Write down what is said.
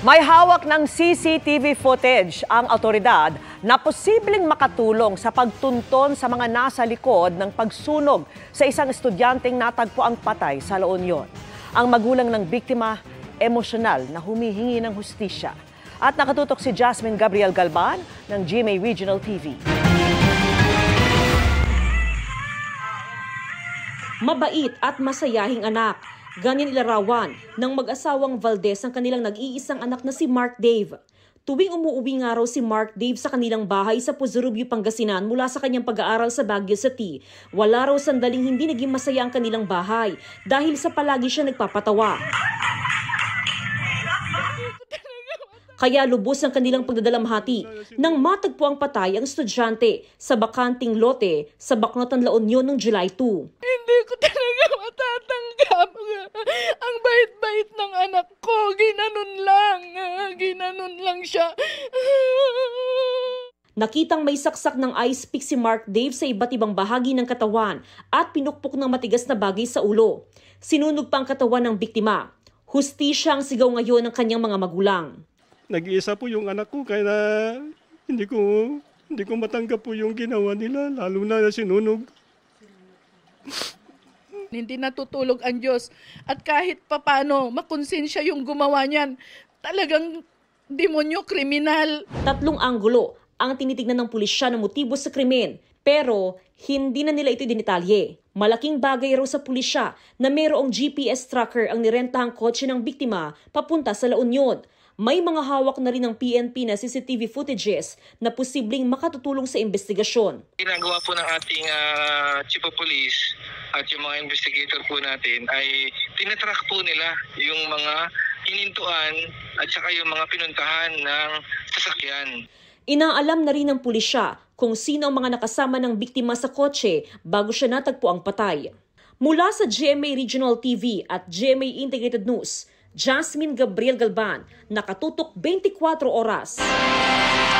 May hawak ng CCTV footage ang awtoridad na posibleng makatulong sa pagtunton sa mga nasa likod ng pagsunog sa isang estudyanteng natagpuang patay sa La Union. Ang magulang ng biktima, emosyonal na humihingi ng hustisya. At nakatutok si Jasmine Gabriel Galban ng GMA Regional TV. Mabait at masayahing anak. Ganyan ilarawan ng mag-asawang Valdez ang kanilang nag-iisang anak na si Mark Dave. Tuwing umuuwi nga raw si Mark Dave sa kanilang bahay sa Puzurubio, Pangasinan mula sa kanyang pag-aaral sa Baguio City, wala raw sandaling hindi naging masaya ang kanilang bahay dahil sa palagi siya nagpapatawa. Kaya lubos ang kanilang pagdadalamhati nang matagpo ang patay ang estudyante sa bakanting lote sa Bacnotan, La Union noong July 2. Hindi ko talaga matatanggap. Ang bait-bait ng anak ko, ginanon lang siya. Nakitang may saksak ng ice pick si Mark Dave sa iba't ibang bahagi ng katawan at pinukpok ng matigas na bagay sa ulo. Sinunog pa ang katawan ng biktima. Hustisya ang sigaw ngayon ng kanyang mga magulang. Nag-iisa po yung anak ko kaya hindi ko matanggap po yung ginawa nila, lalo na sinunog. Hindi natutulog ang Diyos at kahit papano makonsensya yung gumawa niyan, talagang demonyo, kriminal. Tatlong anggulo ang tinitignan ng pulisya ng motibo sa krimen, pero hindi na nila ito dinitalye. Malaking bagay raw sa pulisya na mayroong GPS tracker ang nirentahang kotse ng biktima papunta sa La Union. May mga hawak na rin ng PNP na CCTV footages na posibleng makatutulong sa investigasyon. Ginagawa po ng ating Chief of Police at yung mga investigator po natin ay tinatrack po nila yung mga hinintuan at saka yung mga pinuntahan ng sasakyan. Inaalam na rin ng pulisya kung sino ang mga nakasama ng biktima sa kotse bago siya natagpo ang patay. Mula sa GMA Regional TV at GMA Integrated News, Jasmine Gabriel Galban, nakatutok 24 oras.